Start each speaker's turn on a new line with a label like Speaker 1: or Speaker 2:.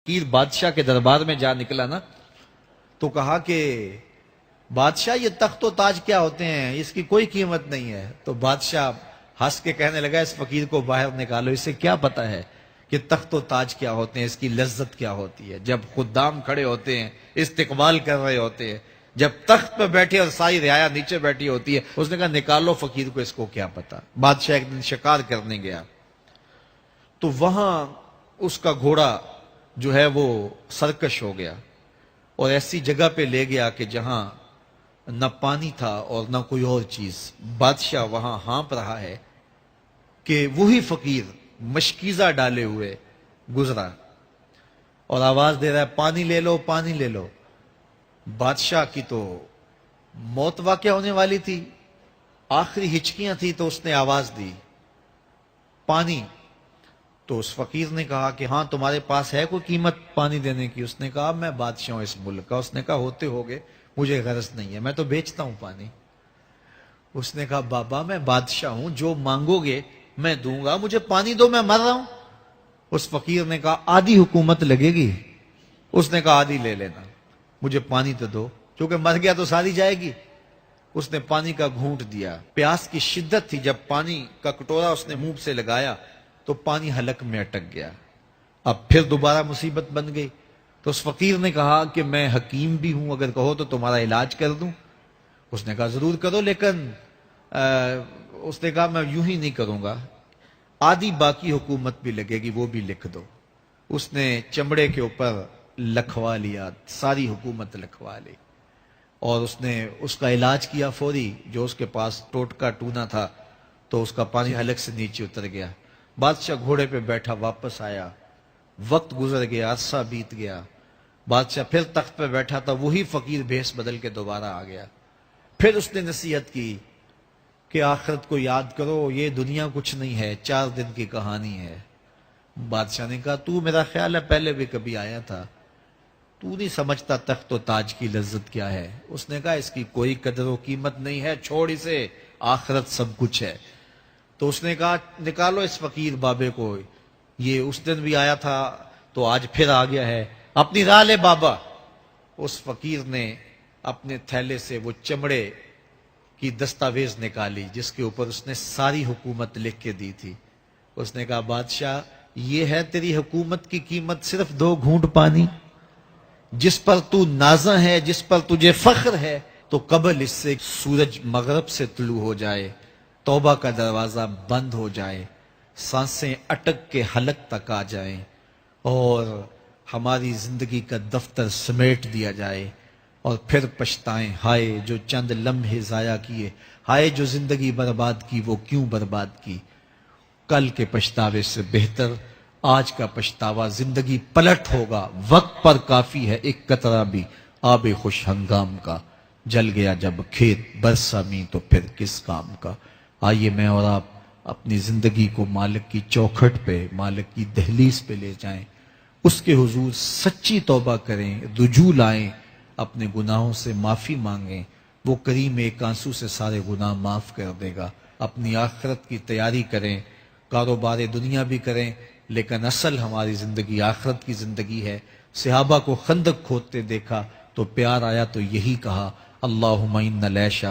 Speaker 1: فقیر بادشاہ کے دربار میں جا نکلا نا تو کہا کہ بادشاہ یہ تخت و تاج کیا ہوتے ہیں، اس کی کوئی قیمت نہیں ہے۔ تو بادشاہ ہنس کے کہنے لگا اس فقیر کو باہر نکالو، اسے کیا پتا ہے کہ تخت و تاج کیا ہوتے ہیں، اس کی لذت کیا ہوتی ہے۔ جب خدام کھڑے ہوتے ہیں، استقبال کر رہے ہوتے ہیں، جب تخت پہ بیٹھے اور ساری رعایا نیچے بیٹھی ہوتی ہے، اس نے کہا نکالو فقیر کو، اس کو کیا پتا۔ بادشاہ ایک دن شکار کرنے گیا تو وہاں اس کا گھوڑا جو ہے وہ سرکش ہو گیا اور ایسی جگہ پہ لے گیا کہ جہاں نہ پانی تھا اور نہ کوئی اور چیز۔ بادشاہ وہاں ہانپ رہا ہے کہ وہی فقیر مشکیزہ ڈالے ہوئے گزرا اور آواز دے رہا ہے پانی لے لو، پانی لے لو۔ بادشاہ کی تو موت واقع ہونے والی تھی، آخری ہچکیاں تھی تو اس نے آواز دی پانی۔ تو اس فقیر نے کہا کہ ہاں تمہارے پاس ہے کوئی قیمت پانی دینے کی؟ اس نے کہا میں بادشاہ ہوں اس ملک کا۔ اس نے کہا ہوتے ہوگے، مجھے غرض نہیں ہے، میں تو بیچتا ہوں پانی۔ اس نے کہا بابا میں بادشاہ ہوں، جو مانگو گے میں دوں گا، مجھے پانی دو، میں مر رہا ہوں۔ اس فقیر نے کہا آدھی حکومت لگے گی۔ اس نے کہا آدھی لے لینا، مجھے پانی تو دو، کیونکہ مر گیا تو ساری جائے گی۔ اس نے پانی کا گھونٹ دیا، پیاس کی شدت تھی، جب پانی کا کٹورا اس نے منہ سے لگایا تو پانی حلق میں اٹک گیا۔ اب پھر دوبارہ مصیبت بن گئی تو اس فقیر نے کہا کہ میں حکیم بھی ہوں، اگر کہو تو تمہارا علاج کر دوں۔ اس نے کہا ضرور کرو، لیکن اس نے کہا میں یوں ہی نہیں کروں گا، آدھی باقی حکومت بھی لگے گی، وہ بھی لکھ دو۔ اس نے چمڑے کے اوپر لکھوا لیا، ساری حکومت لکھوا لی اور اس نے اس کا علاج کیا فوری۔ جو اس کے پاس ٹوٹکا ٹونا تھا تو اس کا پانی حلق سے نیچے اتر گیا۔ بادشاہ گھوڑے پہ بیٹھا واپس آیا، وقت گزر گیا، عرصہ بیت گیا، بادشاہ پھر تخت پہ بیٹھا تھا، وہی فقیر بھیس بدل کے دوبارہ آ گیا۔ پھر اس نے نصیحت کی کہ آخرت کو یاد کرو، یہ دنیا کچھ نہیں ہے، 4 دن کی کہانی ہے۔ بادشاہ نے کہا تو میرا خیال ہے پہلے بھی کبھی آیا تھا، تو نہیں سمجھتا تخت و تاج کی لذت کیا ہے۔ اس نے کہا اس کی کوئی قدر و قیمت نہیں ہے، چھوڑ اسے، آخرت سب کچھ ہے۔ تو اس نے کہا نکالو اس فقیر بابے کو، یہ اس دن بھی آیا تھا تو آج پھر آ گیا ہے، اپنی راہ لے بابا۔ اس فقیر نے اپنے تھیلے سے وہ چمڑے کی دستاویز نکالی جس کے اوپر اس نے ساری حکومت لکھ کے دی تھی۔ اس نے کہا بادشاہ یہ ہے تیری حکومت کی قیمت، صرف 2 گھونٹ پانی، جس پر تو نازاں ہے، جس پر تجھے فخر ہے، تو قبل اس سے سورج مغرب سے طلوع ہو جائے، توبہ کا دروازہ بند ہو جائے، سانسیں اٹک کے حلق تک آ جائیں اور ہماری زندگی کا دفتر سمیٹ دیا جائے، اور پھر پچھتائیں ہائے جو چند لمحے ضائع کیے، ہائے جو زندگی برباد کی وہ کیوں برباد کی۔ کل کے پچھتاوے سے بہتر آج کا پچھتاوا، زندگی پلٹ ہوگا، وقت پر کافی ہے ایک قطرہ بھی آب خوش ہنگام کا، جل گیا جب کھیت برسا می تو پھر کس کام کا۔ آئیے میں اور آپ اپنی زندگی کو مالک کی چوکھٹ پہ، مالک کی دہلیز پہ لے جائیں، اس کے حضور سچی توبہ کریں، رجوع لائیں، اپنے گناہوں سے معافی مانگیں، وہ کریم ایک آنسو سے سارے گناہ معاف کر دے گا۔ اپنی آخرت کی تیاری کریں، کاروبار دنیا بھی کریں، لیکن اصل ہماری زندگی آخرت کی زندگی ہے۔ صحابہ کو خندق کھودتے دیکھا تو پیار آیا تو یہی کہا اللہم ان العیش